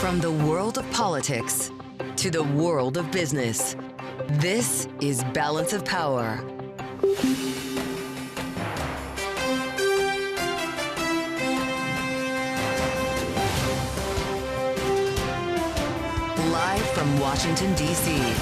From the world of politics to the world of business, this is Balance of Power. Live from Washington, D.C.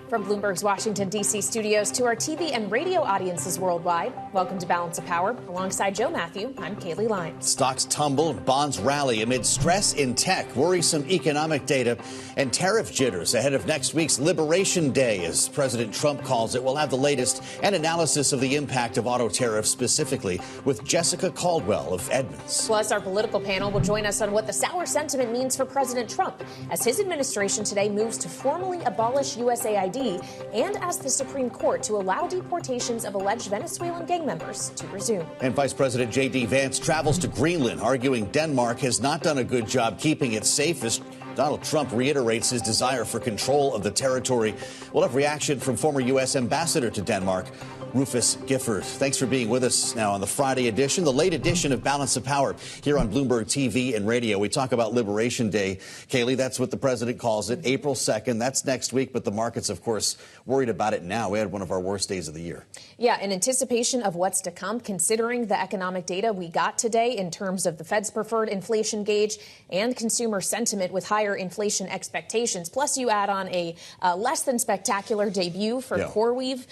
From Bloomberg's Washington, D.C. studios to our TV and radio audiences worldwide, welcome to Balance of Power. Alongside Joe Matthew, I'm Kaylee Lyons. Stocks tumble, bonds rally amid stress in tech, worrisome economic data, and tariff jitters ahead of next week's Liberation Day, as President Trump calls it. We'll have the latest and analysis of the impact of auto tariffs specifically with Jessica Caldwell of Edmunds. Plus, our political panel will join us on what the sour sentiment means for President Trump as his administration today moves to formally abolish USAID and ask the Supreme Court to allow deportations of alleged Venezuelan gang members to resume. And Vice President J.D. Vance travels to Greenland, arguing Denmark has not done a good job keeping it safe as Donald Trump reiterates his desire for control of the territory. We'll have reaction from former U.S. Ambassador to Denmark, Rufus Gifford. Thanks for being with us now on the Friday edition, the late edition of Balance of Power here on Bloomberg TV and radio. We talk about Liberation Day. Kaylee, that's what the president calls it, April 2nd. That's next week, but the market's, of course, worried about it now. We had one of our worst days of the year. Yeah, in anticipation of what's to come, considering the economic data we got today in terms of the Fed's preferred inflation gauge and consumer sentiment with higher inflation expectations. Plus, you add on a less than spectacular debut for CoreWeave,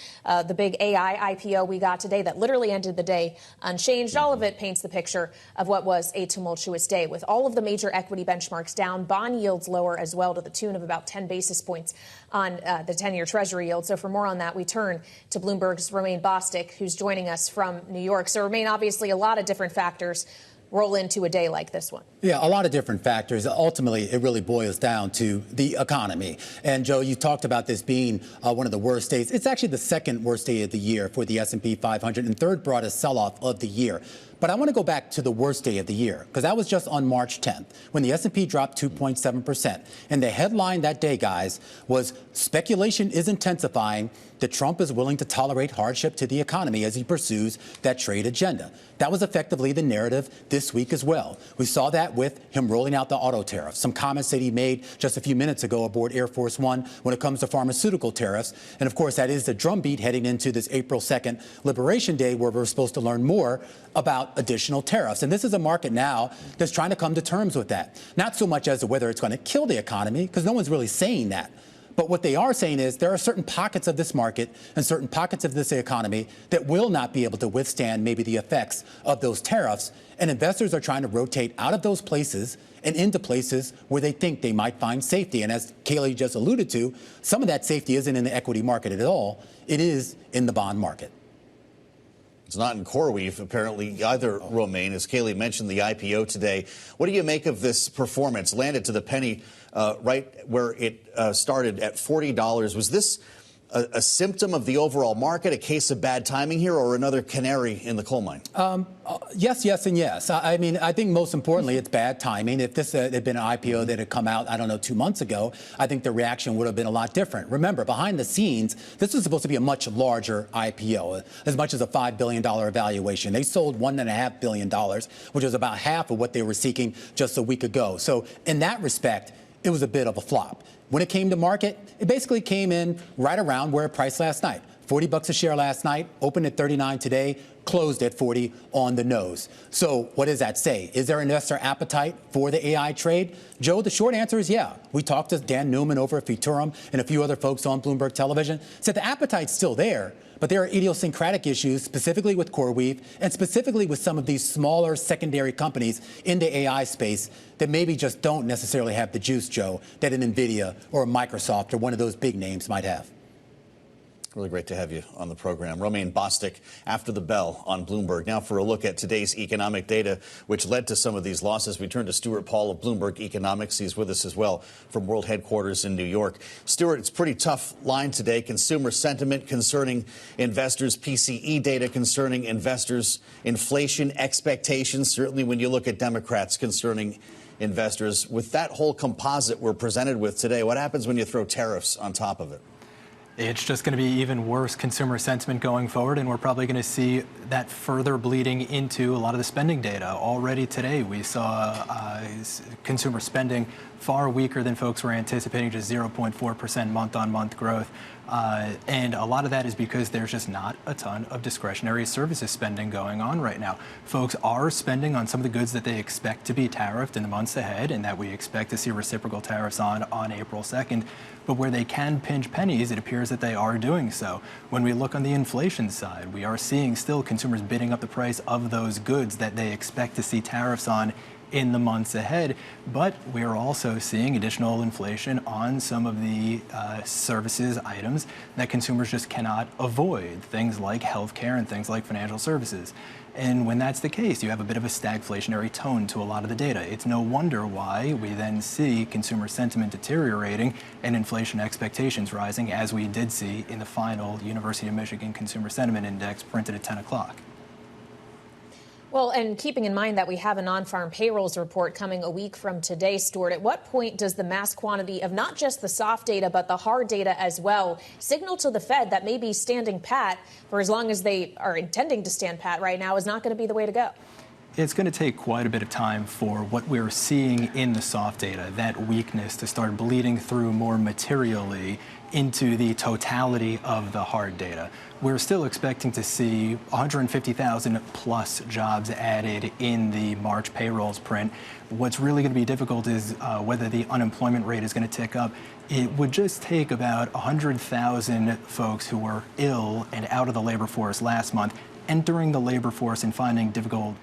the big AI IPO we got today that literally ended the day unchanged. All of it paints the picture of what was a tumultuous day, with all of the major equity benchmarks down, bond yields lower as well, to the tune of about 10 basis points on the 10-year Treasury yield. So for more on that, we turn to Bloomberg's Romaine Bostick, who's joining us from New York. So Romaine, obviously a lot of different factors roll into a day like this one. Yeah, a lot of different factors. Ultimately, it really boils down to the economy. And, Joe, you talked about this being one of the worst days. It's actually the second worst day of the year for the S&P 500 and third broadest sell-off of the year. But I want to go back to the worst day of the year, because that was just on March 10th, when the S&P dropped 2.7%. And the headline that day, guys, was speculation is intensifying that Trump is willing to tolerate hardship to the economy as he pursues that trade agenda. That was effectively the narrative this week as well. We saw that with him rolling out the auto tariffs, some comments that he made just a few minutes ago aboard Air Force One when it comes to pharmaceutical tariffs. And, of course, that is the drumbeat heading into this April 2nd Liberation Day, where we're supposed to learn more about additional tariffs. And this is a market now that's trying to come to terms with that. Not so much as to whether it's going to kill the economy, because no one's really saying that. But what they are saying is there are certain pockets of this market and certain pockets of this economy that will not be able to withstand maybe the effects of those tariffs. And investors are trying to rotate out of those places and into places where they think they might find safety. And as Kaylee just alluded to, some of that safety isn't in the equity market at all. It is in the bond market. It's not in CoreWeave, apparently, either, Romaine. As Kaylee mentioned, the IPO today. What do you make of this performance? Landed to the penny right where it started at $40. Was this a symptom of the overall market, a case of bad timing here, or another canary in the coal mine? Yes, yes, and yes. I mean, I think most importantly, it's bad timing. If this had been an IPO that had come out, I don't know, 2 months ago, I think the reaction would have been a lot different. Remember, behind the scenes, this was supposed to be a much larger IPO, as much as a $5 billion valuation. They sold $1.5 billion, which was about half of what they were seeking just a week ago. So in that respect, it was a bit of a flop. When it came to market, it basically came in right around where it priced last night. $40 a share last night, opened at 39 today, closed at 40 on the nose. So what does that say? Is there investor appetite for the AI trade? Joe, the short answer is yeah. We talked to Dan Newman over at Futurum and a few other folks on Bloomberg Television, said the appetite's still there, but there are idiosyncratic issues, specifically with CoreWeave and specifically with some of these smaller secondary companies in the AI space that maybe just don't necessarily have the juice, Joe, that an NVIDIA or a Microsoft or one of those big names might have. Really great to have you on the program. Romaine Bostick after the bell on Bloomberg. Now for a look at today's economic data, which led to some of these losses. We turn to Stuart Paul of Bloomberg Economics. He's with us as well from world headquarters in New York. Stuart, it's a pretty tough line today. Consumer sentiment concerning investors, PCE data concerning investors, inflation expectations, certainly when you look at Democrats concerning investors. With that whole composite we're presented with today, what happens when you throw tariffs on top of it? it's just going to be even worse consumer sentiment going forward, and we're probably going to see that further bleeding into a lot of the spending data. Already today, we saw consumer spending far weaker than folks were anticipating, just 0.4% month-on-month growth. And a lot of that is because there's just not a ton of discretionary services spending going on right now. Folks are spending on some of the goods that they expect to be tariffed in the months ahead and that we expect to see reciprocal tariffs on April 2nd. But where they can pinch pennies, it appears that they are doing so. When we look on the inflation side, we are seeing still consumers bidding up the price of those goods that they expect to see tariffs on in the months ahead, but we are also seeing additional inflation on some of the services items that consumers just cannot avoid, things like healthcare and things like financial services. And when that's the case, you have a bit of a stagflationary tone to a lot of the data. It's no wonder why we then see consumer sentiment deteriorating and inflation expectations rising, as we did see in the final University of Michigan Consumer Sentiment Index printed at 10 o'clock. Well, and keeping in mind that we have a non-farm payrolls report coming a week from today, Stuart, at what point does the mass quantity of not just the soft data, but the hard data as well signal to the Fed that maybe standing pat, for as long as they are intending to stand pat right now, is not going to be the way to go? It's going to take quite a bit of time for what we're seeing in the soft data, that weakness, to start bleeding through more materially into the totality of the hard data. We're still expecting to see 150,000 plus jobs added in the March payrolls print. What's really going to be difficult is whether the unemployment rate is going to tick up. It would just take about 100,000 folks who were ill and out of the labor force last month entering the labor force and finding it difficult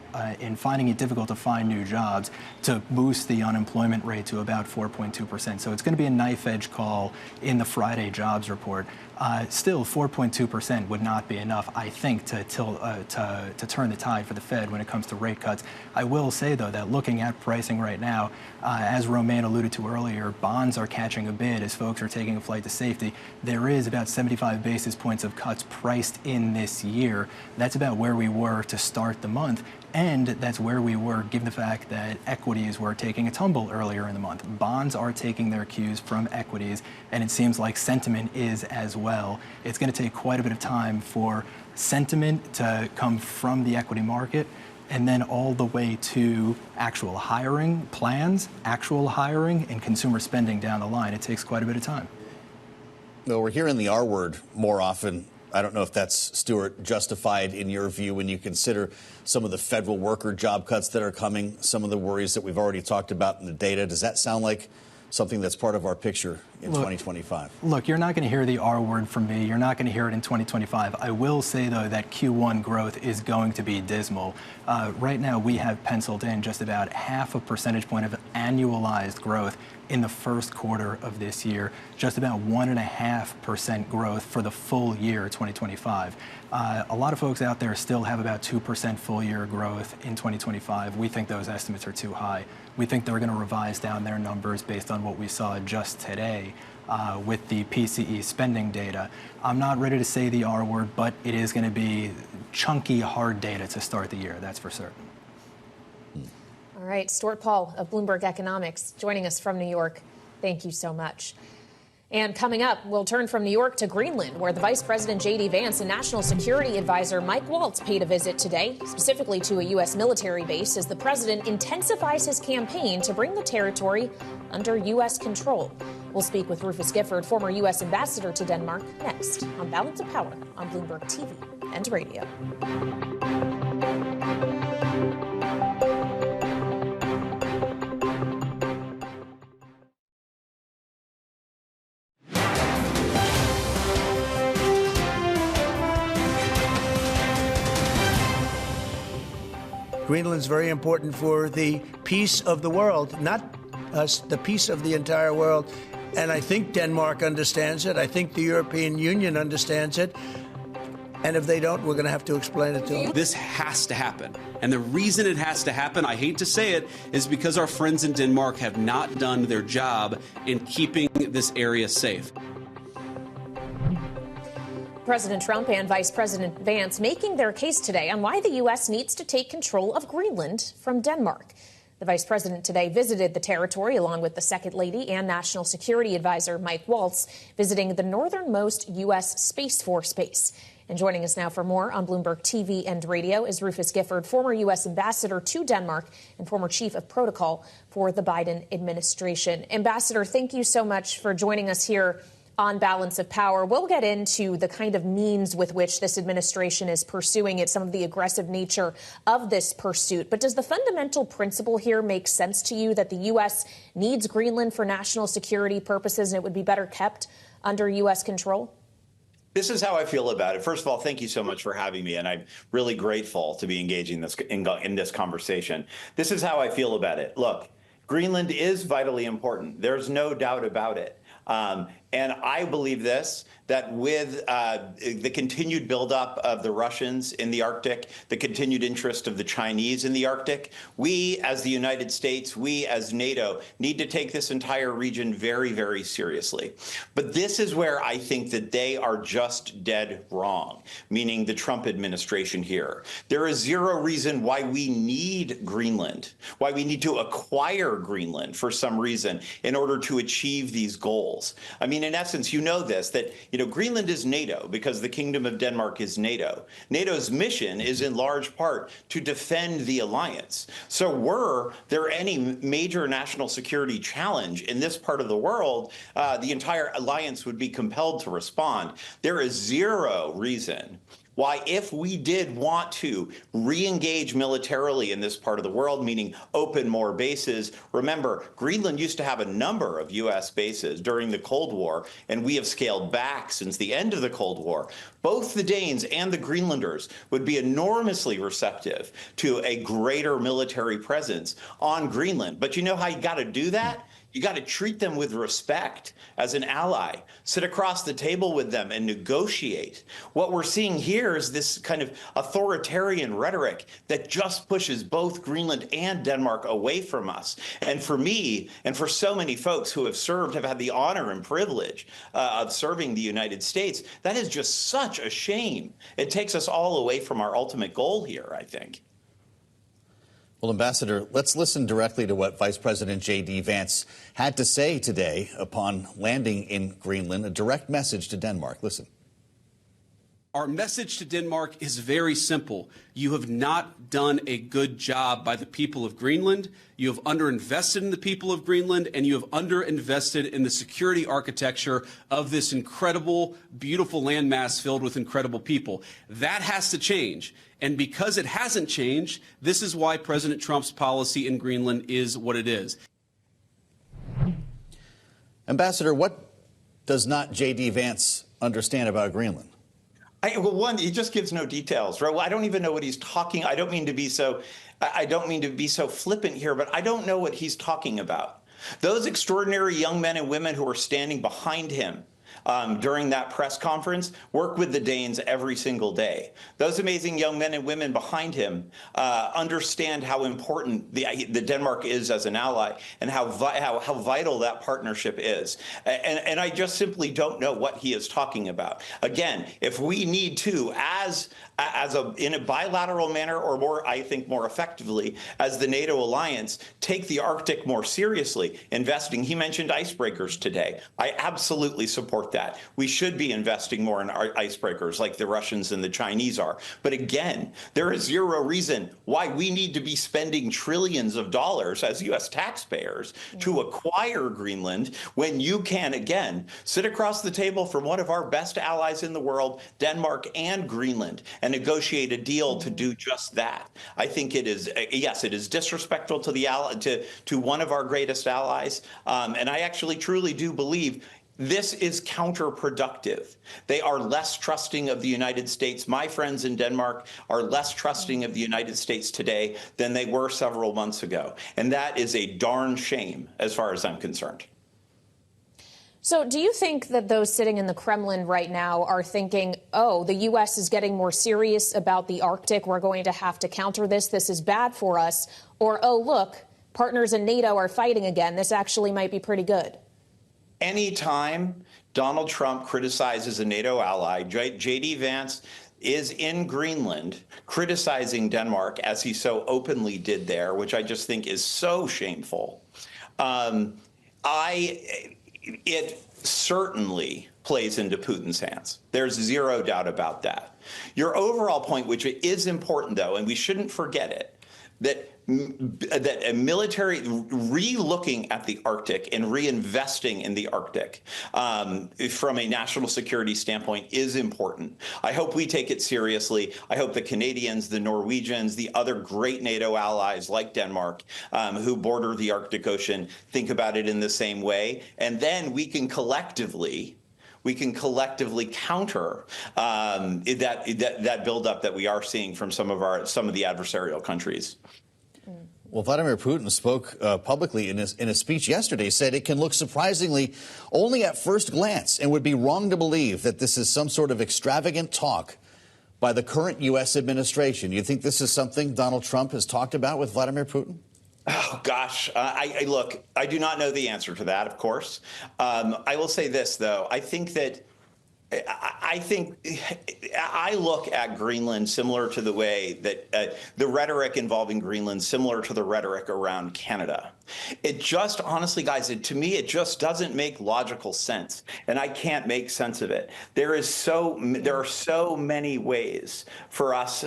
to find new jobs to boost the unemployment rate to about 4.2%. So it's going to be a knife-edge call in the Friday jobs report. Still, 4.2% would not be enough, I think, to turn the tide for the Fed when it comes to rate cuts. I will say, though, that looking at pricing right now, as Romaine alluded to earlier, bonds are catching a bid as folks are taking a flight to safety. There is about 75 basis points of cuts priced in this year. That's about where we were to start the month. And that's where we were, given the fact that equities were taking a tumble earlier in the month. Bonds are taking their cues from equities, and it seems like sentiment is as well. It's going to take quite a bit of time for sentiment to come from the equity market and then all the way to actual hiring plans, actual hiring, and consumer spending down the line. It takes quite a bit of time. Well, we're hearing the R word more often. I don't know if that's, Stuart, justified in your view when you consider some of the federal worker job cuts that are coming, some of the worries that we've already talked about in the data. Does that sound like something that's part of our picture in 2025? Look, you're not going to hear the R word from me. You're not going to hear it in 2025. I will say, though, that Q1 growth is going to be dismal. Right now, we have penciled in just about half a percentage point of annualized growth in the first quarter of this year, just about 1.5% growth for the full year 2025. A lot of folks out there still have about 2% full year growth in 2025. We think those estimates are too high. We think they're going to revise down their numbers based on what we saw just today with the PCE spending data. I'm not ready to say the R word, but it is going to be chunky, hard data to start the year. That's for certain. All right, Stuart Paul of Bloomberg Economics joining us from New York. Thank you so much. And coming up, we'll turn from New York to Greenland, where the Vice President J.D. Vance and National Security Advisor Mike Waltz paid a visit today, specifically to a U.S. military base, as the president intensifies his campaign to bring the territory under U.S. control. We'll speak with Rufus Gifford, former U.S. ambassador to Denmark, next on Balance of Power on Bloomberg TV and radio. Greenland's very important for the peace of the world, not us, the peace of the entire world. And I think Denmark understands it. I think the European Union understands it. And if they don't, we're going to have to explain it to them. This has to happen. And the reason it has to happen, I hate to say it, is because our friends in Denmark have not done their job in keeping this area safe. President Trump and Vice President Vance making their case today on why the U.S. needs to take control of Greenland from Denmark. The vice president today visited the territory along with the Second Lady and National Security Advisor Mike Waltz, visiting the northernmost U.S. Space Force base. And joining us now for more on Bloomberg TV and radio is Rufus Gifford, former U.S. ambassador to Denmark and former chief of protocol for the Biden administration. Ambassador, thank you so much for joining us here on Balance of Power. We'll get into the kind of means with which this administration is pursuing it, some of the aggressive nature of this pursuit. But does the fundamental principle here make sense to you that the U.S. needs Greenland for national security purposes and it would be better kept under U.S. control? This is how I feel about it. First of all, thank you so much for having me, and I'm really grateful to be engaging in this conversation. This is how I feel about it. Look, Greenland is vitally important. There's no doubt about it. And I believe this, that with the continued buildup of the Russians in the Arctic, the continued interest of the Chinese in the Arctic, we as the United States, we as NATO need to take this entire region very, very seriously. But this is where I think that they are just dead wrong, meaning the Trump administration here. There is zero reason why we need Greenland, why we need to acquire Greenland for some reason in order to achieve these goals. I mean, in essence, you know this, that, Greenland is NATO because the Kingdom of Denmark is NATO. NATO's mission is in large part to defend the alliance. So were there any major national security challenge in this part of the world, the entire alliance would be compelled to respond. There is zero reason why, if we did want to re-engage militarily in this part of the world, meaning open more bases, remember, Greenland used to have a number of U.S. bases during the Cold War, and we have scaled back since the end of the Cold War. Both the Danes and the Greenlanders would be enormously receptive to a greater military presence on Greenland. But you know how you got to do that? You got to treat them with respect as an ally, sit across the table with them and negotiate. What we're seeing here is this kind of authoritarian rhetoric that just pushes both Greenland and Denmark away from us. And for me, and for so many folks who have had the honor and privilege of serving the United States, that is just such a shame. It takes us all away from our ultimate goal here, I think. Well, Ambassador, let's listen directly to what Vice President J.D. Vance had to say today upon landing in Greenland, a direct message to Denmark. Listen. Our message to Denmark is very simple. You have not done a good job by the people of Greenland. You have underinvested in the people of Greenland, and you have underinvested in the security architecture of this incredible, beautiful landmass filled with incredible people. That has to change. And because it hasn't changed, this is why President Trump's policy in Greenland is what it is. Ambassador, what does not J.D. Vance understand about Greenland? Well, one, he just gives no details. Right? Well, I don't even know what he's talking. I don't mean to be so flippant here, but I don't know what he's talking about. Those extraordinary young men and women who are standing behind him during that press conference work with the Danes every single day. Those amazing young men and women behind him understand how important the Denmark is as an ally and how vital that partnership is. And I just simply don't know what he is talking about. Again, if we need to, in a bilateral manner, or more, I think more effectively, as the NATO alliance, take the Arctic more seriously, investing. He mentioned icebreakers today. I absolutely support that. We should be investing more in our icebreakers like the Russians and the Chinese are. But again, there is zero reason why we need to be spending trillions of dollars as U.S. taxpayers to acquire Greenland when you can, again, sit across the table from one of our best allies in the world, Denmark and Greenland, and negotiate a deal to do just that. I think it is, yes, it is disrespectful to to one of our greatest allies. And I actually truly do believe this is counterproductive. They are less trusting of the United States. My friends in Denmark are less trusting of the United States today than they were several months ago. And that is a darn shame as far as I'm concerned. So do you think that those sitting in the Kremlin right now are thinking, oh, the U.S. is getting more serious about the Arctic, we're going to have to counter this, this is bad for us, or, oh, look, partners in NATO are fighting again, this actually might be pretty good? Anytime Donald Trump criticizes a NATO ally, J.D. Vance, is in Greenland criticizing Denmark as he so openly did there, which I just think is so shameful, it certainly plays into Putin's hands. There's zero doubt about that. Your overall point, which is important, though, and we shouldn't forget it, that a military re-looking at the Arctic and reinvesting in the Arctic from a national security standpoint is important. I hope we take it seriously. I hope the Canadians, the Norwegians, the other great NATO allies like Denmark who border the Arctic Ocean think about it in the same way. And then we can collectively counter that buildup that we are seeing from some of the adversarial countries. Well, Vladimir Putin spoke publicly in a speech yesterday, said it can look surprisingly only at first glance and would be wrong to believe that this is some sort of extravagant talk by the current U.S. administration. You think this is something Donald Trump has talked about with Vladimir Putin? Oh, gosh. Look, I do not know the answer to that, of course. I will say this, though. I think I look at Greenland similar to the way that the rhetoric involving Greenland similar to the rhetoric around Canada. It just, honestly, guys, to me, it just doesn't make logical sense, and I can't make sense of it. There are so many ways for us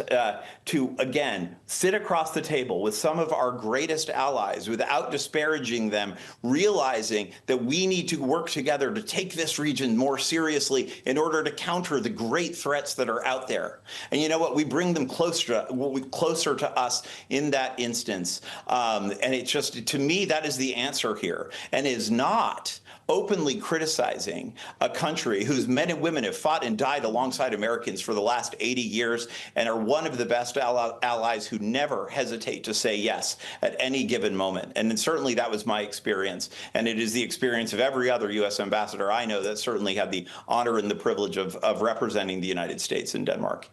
to, again, sit across the table with some of our greatest allies without disparaging them, realizing that we need to work together to take this region more seriously in order to counter the great threats that are out there. And you know what? We bring them closer to us in that instance. And it's just, to me, that is the answer here, and is not openly criticizing a country whose men and women have fought and died alongside Americans for the last 80 years and are one of the best allies who never hesitate to say yes at any given moment. And certainly that was my experience, and it is the experience of every other U.S. ambassador I know that certainly had the honor and the privilege of representing the United States in Denmark.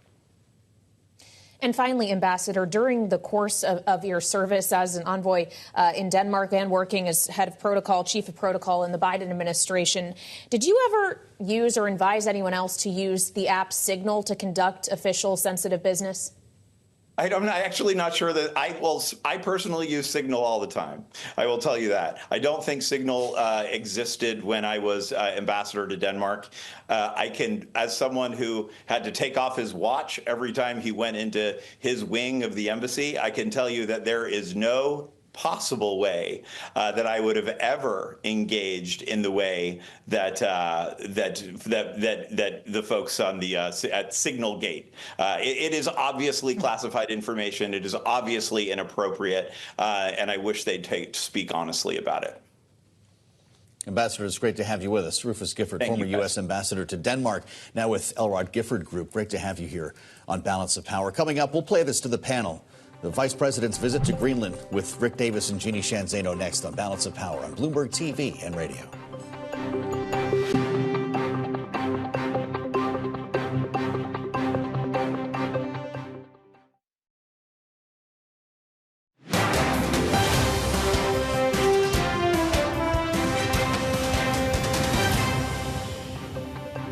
And finally, Ambassador, during the course of your service as an envoy in Denmark and working as head of protocol, chief of protocol in the Biden administration, did you ever use or advise anyone else to use the app Signal to conduct official sensitive business? I'm actually not sure that I personally use Signal all the time. I will tell you that. I don't think Signal existed when I was ambassador to Denmark. As someone who had to take off his watch every time he went into his wing of the embassy, I can tell you that there is no possible way that I would have ever engaged in the way that the folks on the at Signal Gate. It is obviously classified information. It is obviously inappropriate, and I wish they'd speak honestly about it. Ambassador, it's great to have you with us. Rufus Gifford, former U.S. ambassador to Denmark, now with Elrod Gifford Group. Great to have you here on Balance of Power. Coming up, we'll play this to the panel. The Vice President's visit to Greenland with Rick Davis and Jeannie Shanzano next on Balance of Power on Bloomberg TV and radio.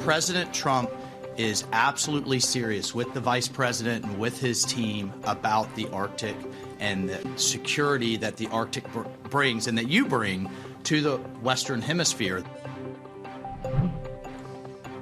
President Trump is absolutely serious with the vice president and with his team about the Arctic and the security that the Arctic brings and that you bring to the Western Hemisphere.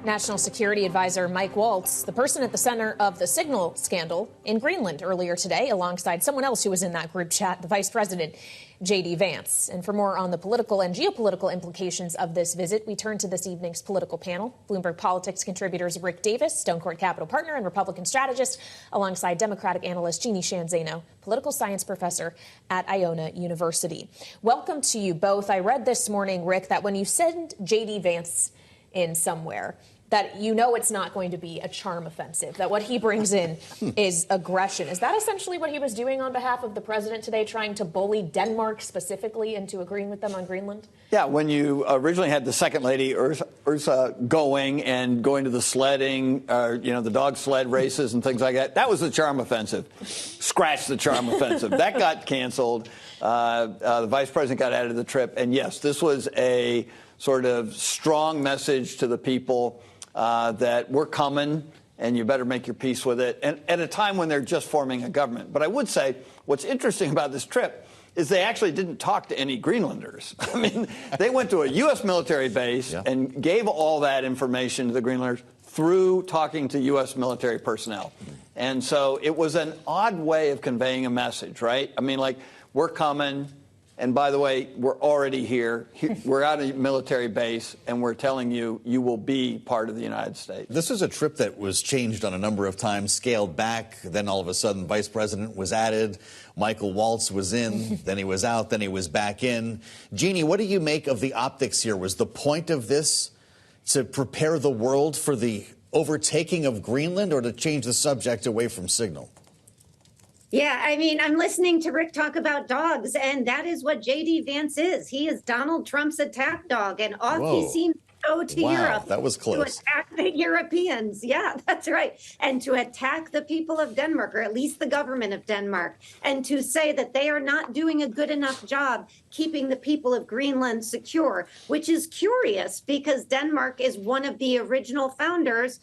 National Security Advisor Mike Waltz, the person at the center of the Signal scandal in Greenland earlier today, alongside someone else who was in that group chat, the Vice President, J.D. Vance. And for more on the political and geopolitical implications of this visit, we turn to this evening's political panel. Bloomberg Politics contributors Rick Davis, Stonecourt Capital partner and Republican strategist, alongside Democratic analyst Jeannie Shanzano, political science professor at Iona University. Welcome to you both. I read this morning, Rick, that when you send J.D. Vance in somewhere, that you know it's not going to be a charm offensive, that what he brings in is aggression. Is that essentially what he was doing on behalf of the president today, trying to bully Denmark specifically into agreeing with them on Greenland? Yeah, when you originally had the second lady, Ursula, going to the sledding, the dog sled races and things like that, that was the charm offensive. Scratch the charm offensive. That got canceled. The vice president got out of the trip. And yes, this was a sort of strong message to the people that we're coming and you better make your peace with it, and at a time when they're just forming a government. But I would say what's interesting about this trip is they actually didn't talk to any Greenlanders. I mean, they went to a U.S. military base and gave all that information to the Greenlanders through talking to U.S. military personnel. And so it was an odd way of conveying a message, right? I mean, like, we're coming, and by the way, we're already here. We're at a military base, and we're telling you, you will be part of the United States. This is a trip that was changed on a number of times, scaled back. Then all of a sudden, Vice President was added. Michael Waltz was in, then he was out, then he was back in. Jeannie, what do you make of the optics here? Was the point of this to prepare the world for the overtaking of Greenland, or to change the subject away from signal? Yeah, I mean, I'm listening to Rick talk about dogs, and that is what J.D. Vance is. He is Donald Trump's attack dog, and off he seems to go to Europe. That was close. To attack the Europeans. Yeah, that's right. And to attack the people of Denmark, or at least the government of Denmark, and to say that they are not doing a good enough job keeping the people of Greenland secure, which is curious because Denmark is one of the original founders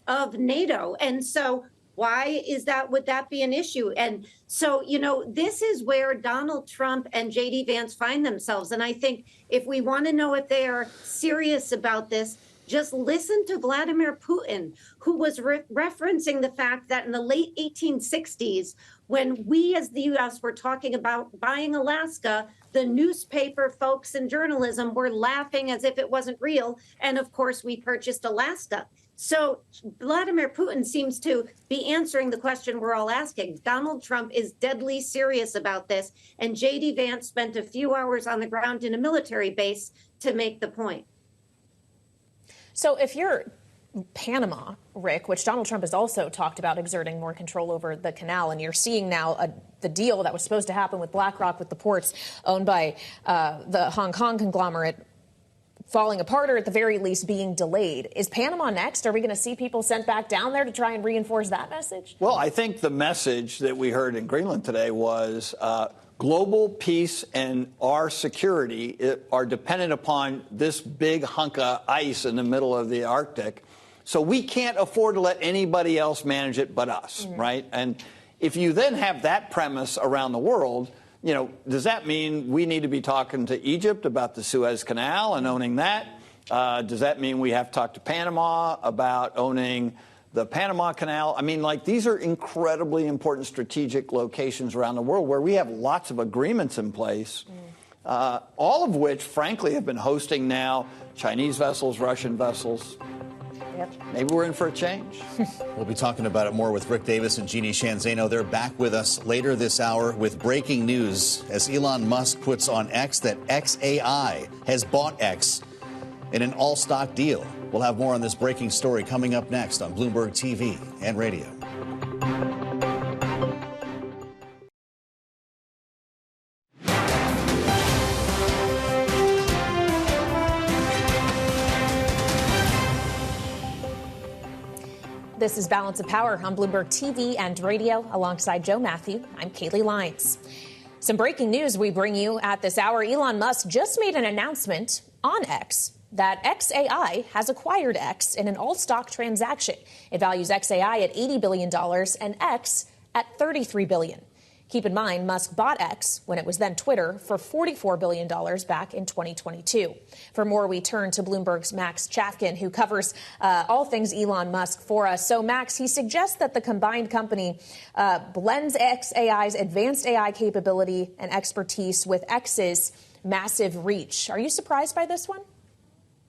of NATO. And so why is that? Would that be an issue? And so, you know, this is where Donald Trump and J.D. Vance find themselves. And I think if we want to know if they are serious about this, just listen to Vladimir Putin, who was referencing the fact that in the late 1860s, when we as the U.S. were talking about buying Alaska, the newspaper folks and journalism were laughing as if it wasn't real. And of course, we purchased Alaska. So Vladimir Putin seems to be answering the question we're all asking. Donald Trump is deadly serious about this, and J.D. Vance spent a few hours on the ground in a military base to make the point. So if you're Panama, Rick, which Donald Trump has also talked about exerting more control over the canal, and you're seeing now the deal that was supposed to happen with BlackRock with the ports owned by the Hong Kong conglomerate falling apart, or at the very least being delayed. Is Panama next? Are we going to see people sent back down there to try and reinforce that message? Well, I think the message that we heard in Greenland today was global peace and our security are dependent upon this big hunk of ice in the middle of the Arctic. So we can't afford to let anybody else manage it but us, right? And if you then have that premise around the world, you know, does that mean we need to be talking to Egypt about the Suez Canal and owning that? Does that mean we have to talk to Panama about owning the Panama Canal? I mean, like, these are incredibly important strategic locations around the world where we have lots of agreements in place, all of which, frankly, have been hosting now Chinese vessels, Russian vessels. Yep. Maybe we're in for a change. We'll be talking about it more with Rick Davis and Jeannie Shanzano. They're back with us later this hour with breaking news as Elon Musk puts on X that XAI has bought X in an all-stock deal. We'll have more on this breaking story coming up next on Bloomberg TV and radio. This is Balance of Power on Bloomberg TV and radio. Alongside Joe Matthew, I'm Kaylee Lyons. Some breaking news we bring you at this hour. Elon Musk just made an announcement on X that XAI has acquired X in an all-stock transaction. It values XAI at $80 billion and X at $33 billion. Keep in mind, Musk bought X, when it was then Twitter, for $44 billion back in 2022. For more, we turn to Bloomberg's Max Chafkin, who covers all things Elon Musk for us. So, Max, he suggests that the combined company blends XAI's advanced AI capability and expertise with X's massive reach. Are you surprised by this one?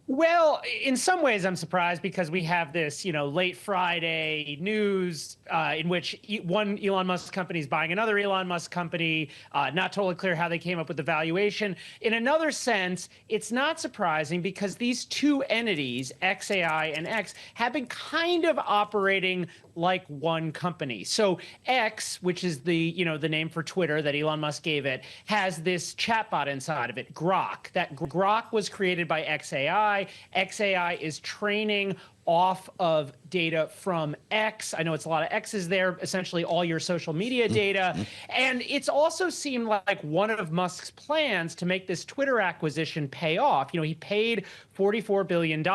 Well, in some ways, I'm surprised because we have this, late Friday news in which one Elon Musk company is buying another Elon Musk company. Not totally clear how they came up with the valuation. In another sense, it's not surprising because these two entities, XAI and X, have been kind of operating like one company. So X, which is the name for Twitter that Elon Musk gave it, has this chatbot inside of it, Grok. That Grok was created by XAI. XAI. XAI is training off of data from X. I know it's a lot of X's there, essentially all your social media data. And it's also seemed like one of Musk's plans to make this Twitter acquisition pay off. You know, he paid $44 billion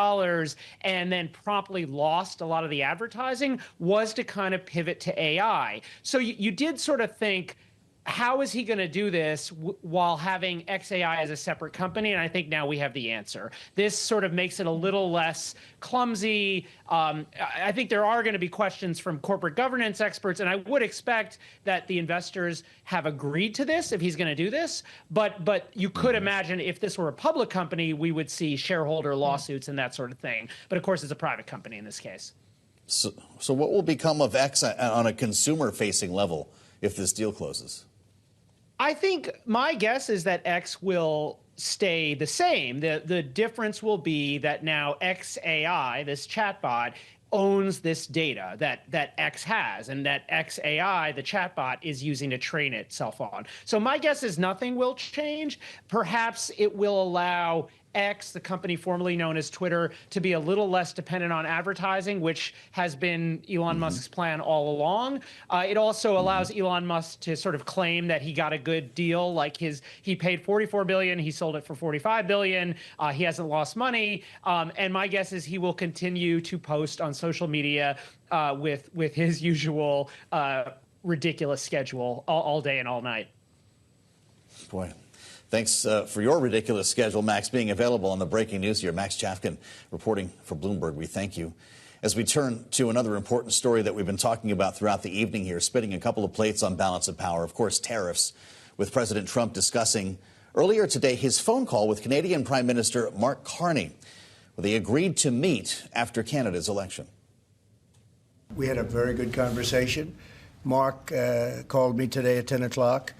and then promptly lost a lot of the advertising, was to kind of pivot to AI. So you did sort of think, how is he going to do this while having XAI as a separate company? And I think now we have the answer. This sort of makes it a little less clumsy. I think there are going to be questions from corporate governance experts, and I would expect that the investors have agreed to this if he's going to do this. But you could imagine if this were a public company, we would see shareholder lawsuits and that sort of thing. But of course, it's a private company in this case. So what will become of X on a consumer-facing level if this deal closes? I think my guess is that X will stay the same. The difference will be that now XAI, this chatbot, owns this data that X has, and that XAI, the chatbot, is using to train itself on. So my guess is nothing will change. Perhaps it will allow X, the company formerly known as Twitter, to be a little less dependent on advertising, which has been Elon Musk's plan all along. It also allows Elon Musk to sort of claim that he got a good deal, like he paid $44 billion, he sold it for $45 billion, he hasn't lost money, and my guess is he will continue to post on social media with his usual ridiculous schedule all day and all night. Boy. Thanks for your ridiculous schedule, Max, being available on the breaking news here. Max Chafkin reporting for Bloomberg. We thank you. As we turn to another important story that we've been talking about throughout the evening here, spinning a couple of plates on balance of power, of course, tariffs, with President Trump discussing earlier today his phone call with Canadian Prime Minister Mark Carney, where they agreed to meet after Canada's election. We had a very good conversation. Mark called me today at 10 o'clock.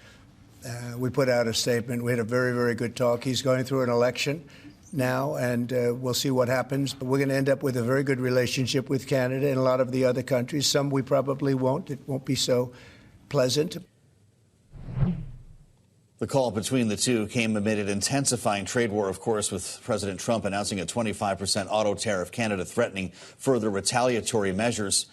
We put out a statement. We had a very, very good talk. He's going through an election now, and we'll see what happens. But we're going to end up with a very good relationship with Canada and a lot of the other countries. Some we probably won't. It won't be so pleasant. The call between the two came amid an intensifying trade war, of course, with President Trump announcing a 25% auto tariff, Canada threatening further retaliatory measures.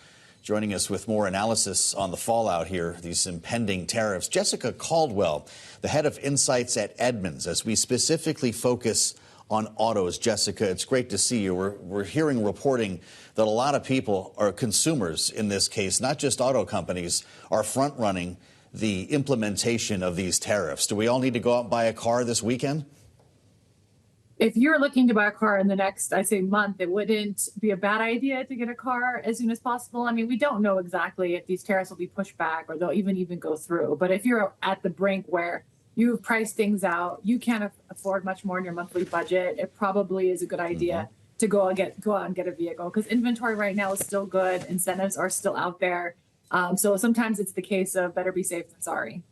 Joining us with more analysis on the fallout here, these impending tariffs, Jessica Caldwell, the head of insights at Edmunds, as we specifically focus on autos. Jessica, it's great to see you. We're hearing reporting that a lot of people, or consumers in this case, not just auto companies, are front-running the implementation of these tariffs. Do we all need to go out and buy a car this weekend? If you're looking to buy a car in the next, I'd say, month, it wouldn't be a bad idea to get a car as soon as possible. I mean, we don't know exactly if these tariffs will be pushed back or they'll even go through. But if you're at the brink where you've priced things out, you can't afford much more in your monthly budget, it probably is a good idea to go out and get a vehicle, because inventory right now is still good. Incentives are still out there. So sometimes it's the case of better be safe than sorry.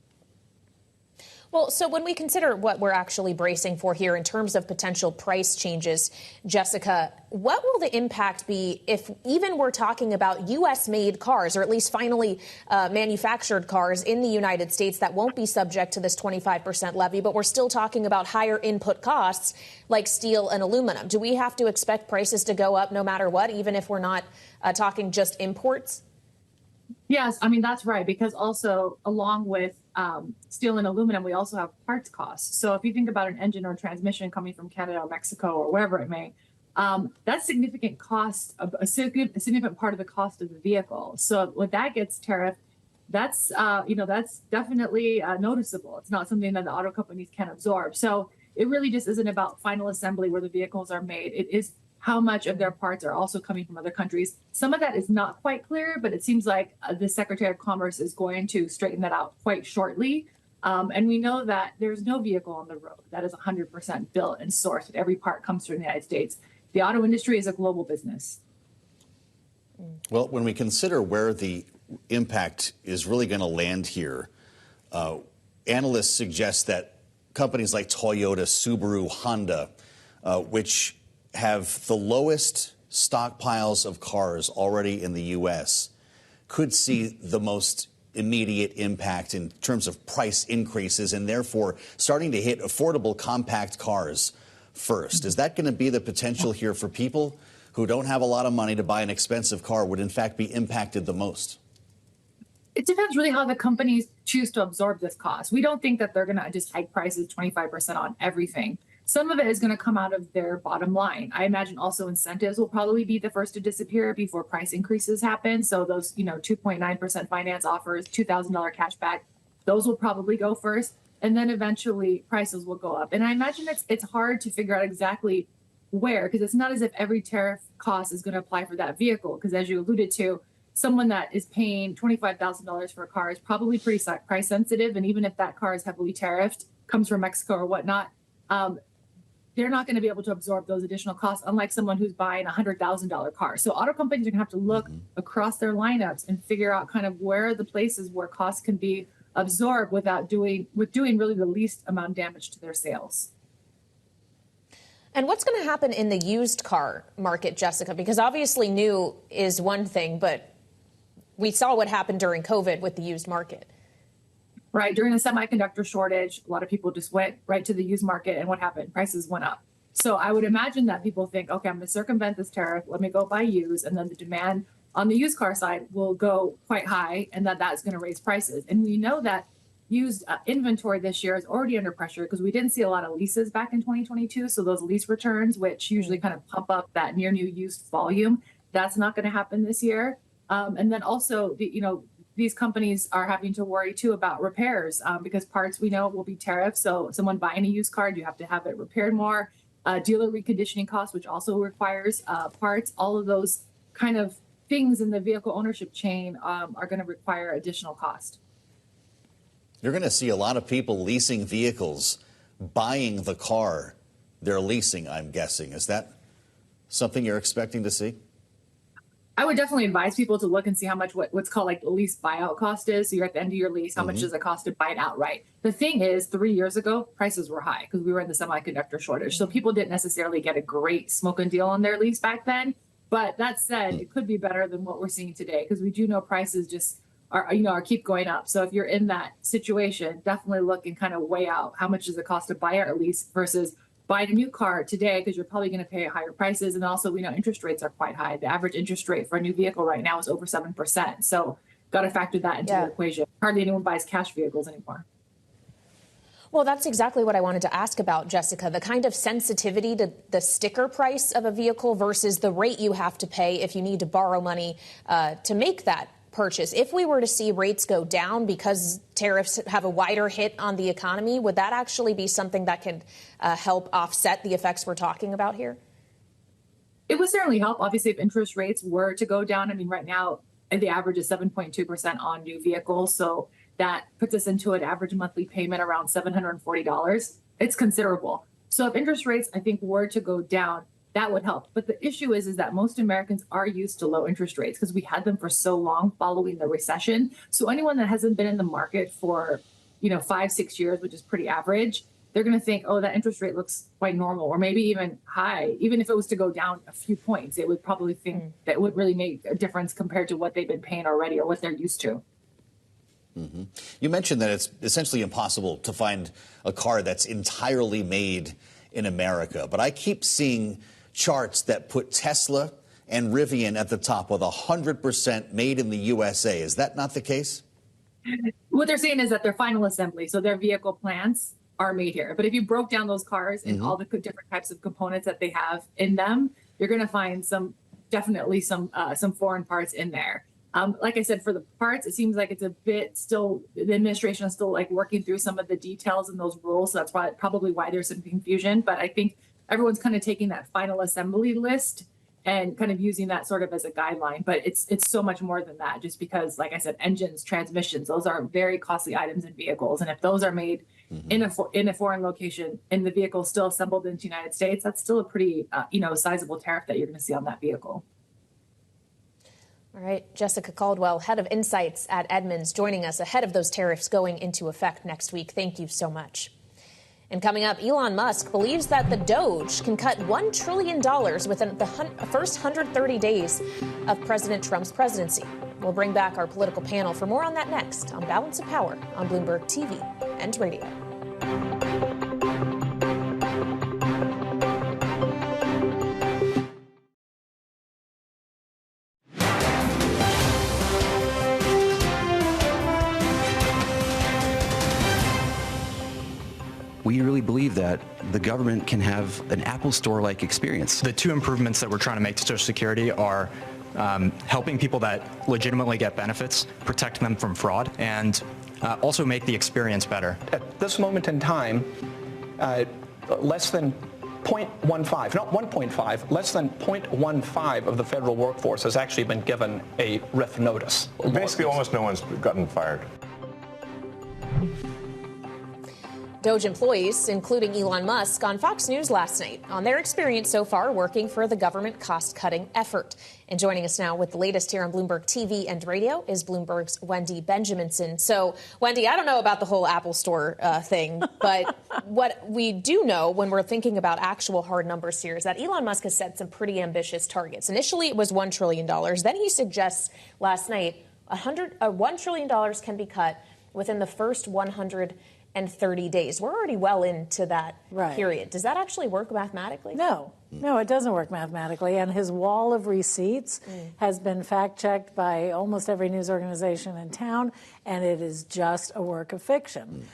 Well, so when we consider what we're actually bracing for here in terms of potential price changes, Jessica, what will the impact be if even we're talking about U.S.-made cars, or at least finally manufactured cars in the United States that won't be subject to this 25% levy, but we're still talking about higher input costs like steel and aluminum? Do we have to expect prices to go up no matter what, even if we're not talking just imports? Yes, I mean, that's right, because also along with steel and aluminum, we also have parts costs. So if you think about an engine or transmission coming from Canada or Mexico or wherever it may, that's significant cost, a significant part of the cost of the vehicle. So when that gets tariffed, that's definitely noticeable. It's not something that the auto companies can absorb. So it really just isn't about final assembly where the vehicles are made. It is how much of their parts are also coming from other countries. Some of that is not quite clear, but it seems like the Secretary of Commerce is going to straighten that out quite shortly. And we know that there's no vehicle on the road that is 100% built and sourced. Every part comes from the United States. The auto industry is a global business. Well, when we consider where the impact is really going to land here, analysts suggest that companies like Toyota, Subaru, Honda, which have the lowest stockpiles of cars already in the U.S., could see the most immediate impact in terms of price increases, and therefore starting to hit affordable compact cars first. Is that going to be the potential here for people who don't have a lot of money to buy an expensive car would in fact be impacted the most? It depends really how the companies choose to absorb this cost. We don't think that they're going to just hike prices 25% on everything. Some of it is going to come out of their bottom line. I imagine also incentives will probably be the first to disappear before price increases happen. So those, 2.9% finance offers, $2,000 cash back, those will probably go first. And then eventually prices will go up. And I imagine it's hard to figure out exactly where, because it's not as if every tariff cost is going to apply for that vehicle. Because as you alluded to, someone that is paying $25,000 for a car is probably pretty price sensitive. And even if that car is heavily tariffed, comes from Mexico or whatnot, they're not going to be able to absorb those additional costs, unlike someone who's buying a $100,000 car. So auto companies are going to have to look across their lineups and figure out kind of where are the places where costs can be absorbed without doing really the least amount of damage to their sales. And what's going to happen in the used car market, Jessica? Because obviously new is one thing, but we saw what happened during COVID with the used market. Right. During the semiconductor shortage, a lot of people just went right to the used market. And what happened? Prices went up. So I would imagine that people think, OK, I'm going to circumvent this tariff. Let me go buy used. And then the demand on the used car side will go quite high, and that's going to raise prices. And we know that used inventory this year is already under pressure because we didn't see a lot of leases back in 2022. So those lease returns, which usually kind of pump up that near new used volume, that's not going to happen this year. And then also, these companies are having to worry, too, about repairs because parts we know will be tariffed. So someone buying a used car, you have to have it repaired more. Dealer reconditioning costs, which also requires parts. All of those kind of things in the vehicle ownership chain are going to require additional cost. You're going to see a lot of people leasing vehicles, buying the car they're leasing, I'm guessing. Is that something you're expecting to see? I would definitely advise people to look and see how much what's called like the lease buyout cost is. So you're at the end of your lease, how much does it cost to buy it outright? The thing is, 3 years ago, prices were high because we were in the semiconductor shortage. So people didn't necessarily get a great smoking deal on their lease back then. But that said, it could be better than what we're seeing today because we do know prices just are keep going up. So if you're in that situation, definitely look and kind of weigh out how much does it cost to buy our lease versus buying a new car today because you're probably going to pay higher prices. And also, we know interest rates are quite high. The average interest rate for a new vehicle right now is over 7%. So got to factor that into the equation. Hardly anyone buys cash vehicles anymore. Well, that's exactly what I wanted to ask about, Jessica, the kind of sensitivity to the sticker price of a vehicle versus the rate you have to pay if you need to borrow money to make that purchase. If we were to see rates go down because tariffs have a wider hit on the economy, would that actually be something that could help offset the effects we're talking about here? It would certainly help. Obviously, if interest rates were to go down, I mean, right now, the average is 7.2% on new vehicles. So that puts us into an average monthly payment around $740. It's considerable. So if interest rates, I think, were to go down, that would help. But the issue is that most Americans are used to low interest rates because we had them for so long following the recession. So anyone that hasn't been in the market for, 5-6 years, which is pretty average, they're going to think, oh, that interest rate looks quite normal or maybe even high. Even if it was to go down a few points, it would probably think that would really make a difference compared to what they've been paying already or what they're used to. Mm-hmm. You mentioned that it's essentially impossible to find a car that's entirely made in America. But I keep seeing charts that put Tesla and Rivian at the top with 100% made in the USA. Is that not the case? What they're saying is that their final assembly, so their vehicle plants, are made here. But if you broke down those cars and all the different types of components that they have in them, you're going to find definitely some foreign parts in there. Like I said, for the parts, it seems like it's a bit still, the administration is still like working through some of the details in those rules. So that's probably why there's some confusion. But I think everyone's kind of taking that final assembly list and kind of using that sort of as a guideline. But it's so much more than that, just because, like I said, engines, transmissions, those are very costly items in vehicles. And if those are made in a foreign location and the vehicle still assembled into the United States, that's still a pretty, sizable tariff that you're going to see on that vehicle. All right. Jessica Caldwell, head of insights at Edmunds, joining us ahead of those tariffs going into effect next week. Thank you so much. And coming up, Elon Musk believes that the DOGE can cut $1 trillion within the first 130 days of President Trump's presidency. We'll bring back our political panel for more on that next on Balance of Power on Bloomberg TV and radio. we really believe that the government can have an Apple Store-like experience. The two improvements that we're trying to make to Social Security are helping people that legitimately get benefits, protect them from fraud, and also make the experience better. At this moment in time, less than 0.15, not 1.5, less than 0.15 of the federal workforce has actually been given a RIF notice. Basically, almost no one's gotten fired. DOGE employees, including Elon Musk, on Fox News last night on their experience so far working for the government cost-cutting effort. And joining us now with the latest here on Bloomberg TV and radio is Bloomberg's Wendy Benjaminson. So, Wendy, I don't know about the whole Apple Store thing, but what we do know when we're thinking about actual hard numbers here is that Elon Musk has set some pretty ambitious targets. Initially, it was $1 trillion. Then he suggests last night $1 trillion can be cut within the first 130 days. We're already well into that period. Does that actually work mathematically? No, it doesn't work mathematically. And his wall of receipts has been fact-checked by almost every news organization in town, and it is just a work of fiction.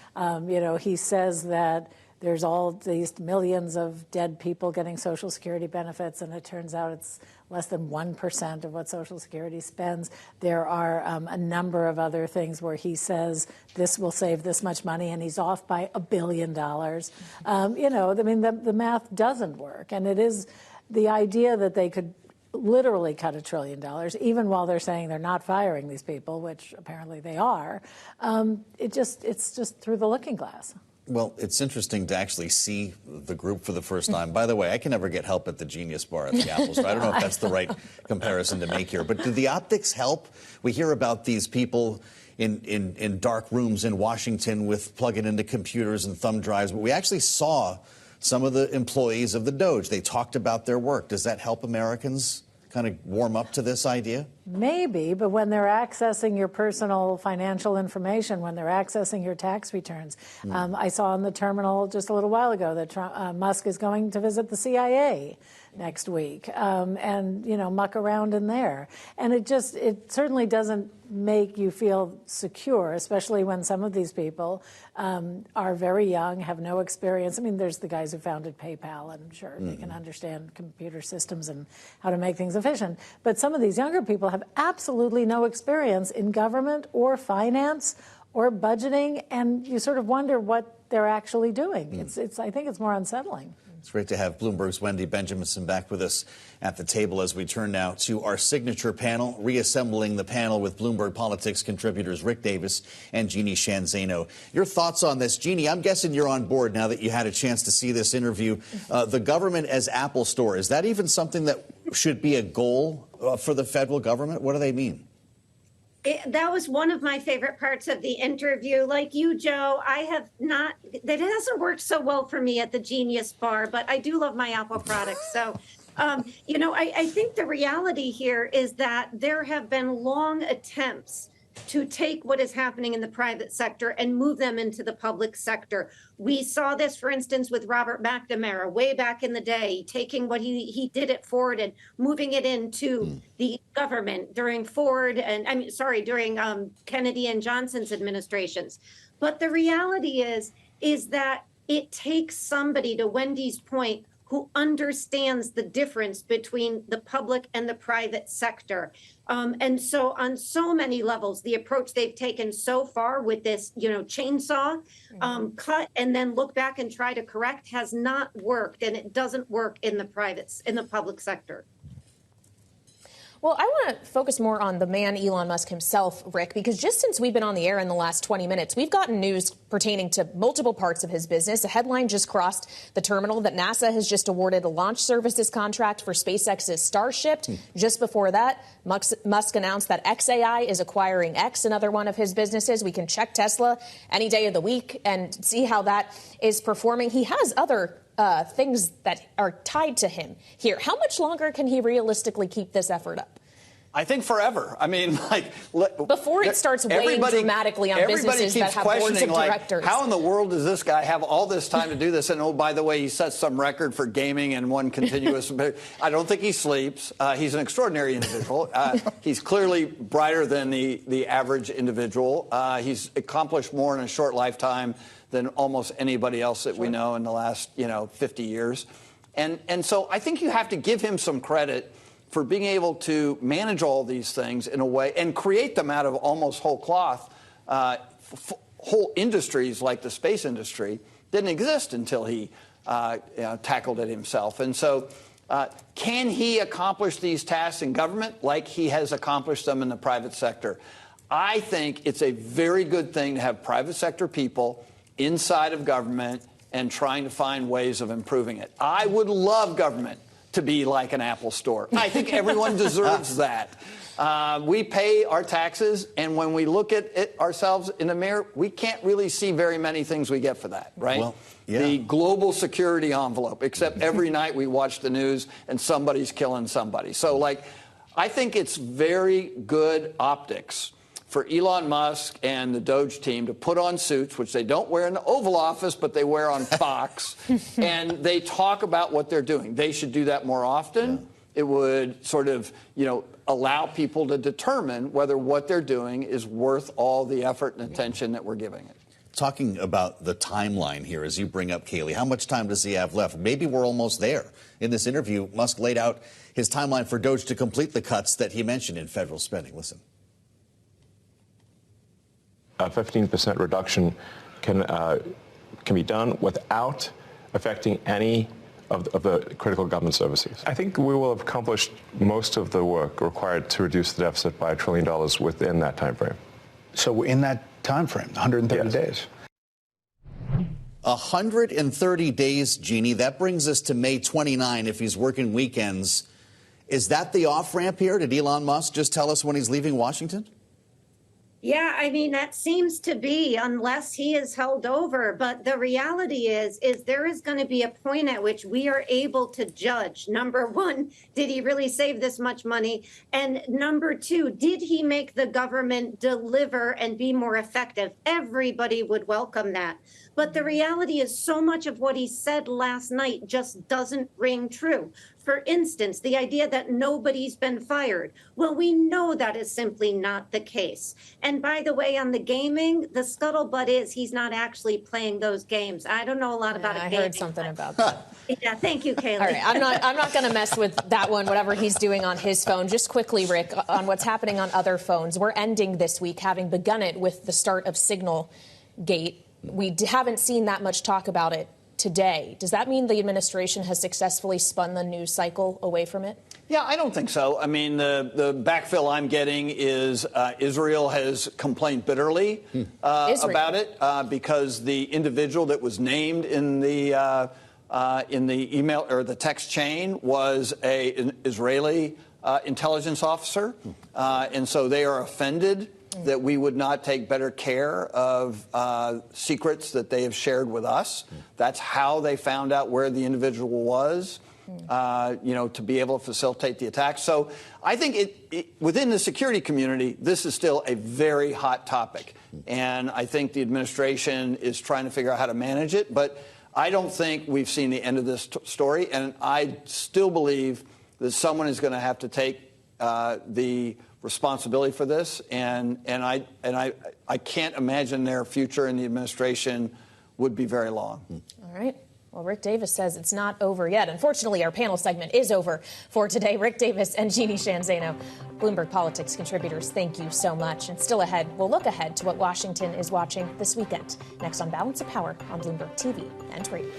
He says that there's all these millions of dead people getting Social Security benefits, and it turns out it's less than 1% of what Social Security spends. There are a number of other things where he says this will save this much money, and he's off by $1 billion. The math doesn't work, and it is the idea that they could literally cut $1 trillion, even while they're saying they're not firing these people, which apparently they are. It's just through the looking glass. Well, it's interesting to actually see the group for the first time. By the way, I can never get help at the Genius Bar at the Apple Store. I don't know if that's the right comparison to make here. But do the optics help? We hear about these people in dark rooms in Washington with plugging into computers and thumb drives. But we actually saw some of the employees of the DOGE. They talked about their work. Does that help Americans kind of warm up to this idea? Maybe, but when they're accessing your personal financial information, when they're accessing your tax returns, I saw in the terminal just a little while ago that Musk is going to visit the CIA next week and, muck around in there. And it certainly doesn't make you feel secure, especially when some of these people are very young, have no experience. I mean, there's the guys who founded PayPal, and sure, they can understand computer systems and how to make things efficient. But some of these younger people have absolutely no experience in government or finance or budgeting, and you sort of wonder what they're actually doing. I think it's more unsettling. It's great to have Bloomberg's Wendy Benjaminson back with us at the table as we turn now to our signature panel, reassembling the panel with Bloomberg Politics contributors Rick Davis and Jeannie Sheehan Zaino. Your thoughts on this? Jeannie, I'm guessing you're on board now that you had a chance to see this interview. The government as Apple Store, is that even something that should be a goal for the federal government? What do they mean? That was one of my favorite parts of the interview. Like you, Joe, that hasn't worked so well for me at the Genius Bar, but I do love my Apple products. So, I think the reality here is that there have been long attempts to take what is happening in the private sector and move them into the public sector. We saw this, for instance, with Robert McNamara way back in the day, taking what he did at Ford and moving it into the government during during Kennedy and Johnson's administrations. But the reality is that it takes somebody, to Wendy's point, who understands the difference between the public and the private sector. And so on so many levels, the approach they've taken so far with this, chainsaw cut and then look back and try to correct has not worked, and it doesn't work in the public sector. Well, I want to focus more on the man Elon Musk himself, Rick, because just since we've been on the air in the last 20 minutes, we've gotten news pertaining to multiple parts of his business. A headline just crossed the terminal that NASA has just awarded a launch services contract for SpaceX's Starship. Just before that, Musk announced that XAI is acquiring X, another one of his businesses. We can check Tesla any day of the week and see how that is performing. He has other things that are tied to him here. How much longer can he realistically keep this effort up? I think forever. I mean, before it starts weighing dramatically on businesses that have boards of directors. How in the world does this guy have all this time to do this? And oh, by the way, he set some record for gaming in one continuous. I don't think he sleeps. He's an extraordinary individual. He's clearly brighter than the average individual. He's accomplished more in a short lifetime than almost anybody else that we know in the last, 50 years. And so I think you have to give him some credit for being able to manage all these things in a way and create them out of almost whole cloth. Whole industries like the space industry didn't exist until he tackled it himself. And so can he accomplish these tasks in government like he has accomplished them in the private sector? I think it's a very good thing to have private sector people inside of government and trying to find ways of improving it. I would love government to be like an Apple store. I think everyone deserves that. We pay our taxes, and when we look at it ourselves in the mirror, we can't really see very many things we get for that, right? Well, yeah. The global security envelope, except every night we watch the news and somebody's killing somebody. So, I think it's very good optics for Elon Musk and the DOGE team to put on suits, which they don't wear in the Oval Office, but they wear on Fox, and they talk about what they're doing. They should do that more often. Yeah. It would sort of, allow people to determine whether what they're doing is worth all the effort and attention that we're giving it. Talking about the timeline here, as you bring up, Kayleigh, how much time does he have left? Maybe we're almost there. In this interview, Musk laid out his timeline for DOGE to complete the cuts that he mentioned in federal spending. Listen. A 15% reduction can be done without affecting any of the critical government services. I think we will have accomplished most of the work required to reduce the deficit by $1 trillion within that time frame. So in that time frame, 130 days. 130 days, Jeannie. That brings us to May 29 if he's working weekends. Is that the off-ramp here? Did Elon Musk just tell us when he's leaving Washington? Yeah, I mean, that seems to be, unless he is held over. But the reality is there is going to be a point at which we are able to judge. Number one, did he really save this much money? And number two, did he make the government deliver and be more effective? Everybody would welcome that. But the reality is so much of what he said last night just doesn't ring true. For instance, the idea that nobody's been fired. Well, we know that is simply not the case. And by the way, on the gaming, the scuttlebutt is he's not actually playing those games. I don't know a lot about it. I heard something about that. Yeah, thank you, Kayleigh. All right, I'm not going to mess with that one, whatever he's doing on his phone. Just quickly, Rick, on what's happening on other phones. We're ending this week, having begun it with the start of Signal Gate. We haven't seen that much talk about it today. Does that mean the administration has successfully spun the news cycle away from it? Yeah, I don't think so. I mean, the backfill I'm getting is Israel has complained bitterly about it because the individual that was named in the email or the text chain was an Israeli intelligence officer, and so they are offended that we would not take better care of secrets that they have shared with us. That's how they found out where the individual was, to be able to facilitate the attack. So I think within the security community, this is still a very hot topic. And I think the administration is trying to figure out how to manage it. But I don't think we've seen the end of this story. And I still believe that someone is going to have to take the responsibility for this, and I can't imagine their future in the administration would be very long. All right. Well, Rick Davis says it's not over yet. Unfortunately, our panel segment is over for today. Rick Davis and Jeannie Shanzano, Bloomberg Politics contributors, thank you so much. And still ahead, we'll look ahead to what Washington is watching this weekend. Next on Balance of Power on Bloomberg TV and radio.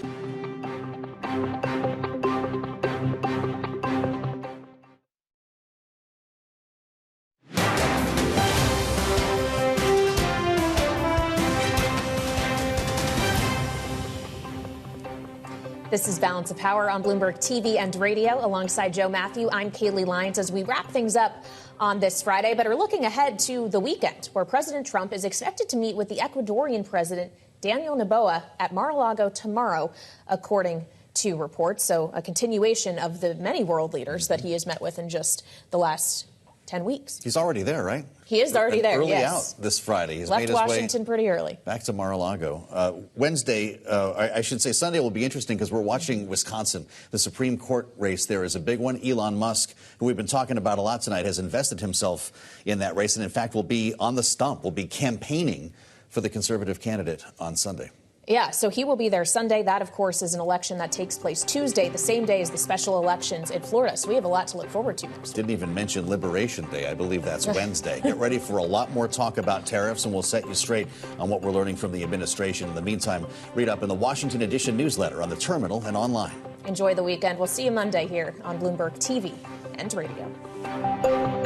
This is Balance of Power on Bloomberg TV and radio. Alongside Joe Matthew, I'm Kayleigh Lyons as we wrap things up on this Friday, but are looking ahead to the weekend where President Trump is expected to meet with the Ecuadorian president, Daniel Noboa, at Mar-a-Lago tomorrow, according to reports. So a continuation of the many world leaders that he has met with in just the last 10 weeks. He's already there, right? He is already there, early yes. out this Friday. He's left made his Washington way pretty early. Back to Mar-a-Lago. Wednesday, I should say Sunday will be interesting because we're watching Wisconsin. The Supreme Court race there is a big one. Elon Musk, who we've been talking about a lot tonight, has invested himself in that race and, in fact, will be on the stump, will be campaigning for the conservative candidate on Sunday. Yeah, so he will be there Sunday. That, of course, is an election that takes place Tuesday, the same day as the special elections in Florida. So we have a lot to look forward to. Didn't even mention Liberation Day. I believe that's Wednesday. Get ready for a lot more talk about tariffs, and we'll set you straight on what we're learning from the administration. In the meantime, read up in the Washington Edition newsletter on the terminal and online. Enjoy the weekend. We'll see you Monday here on Bloomberg TV and radio.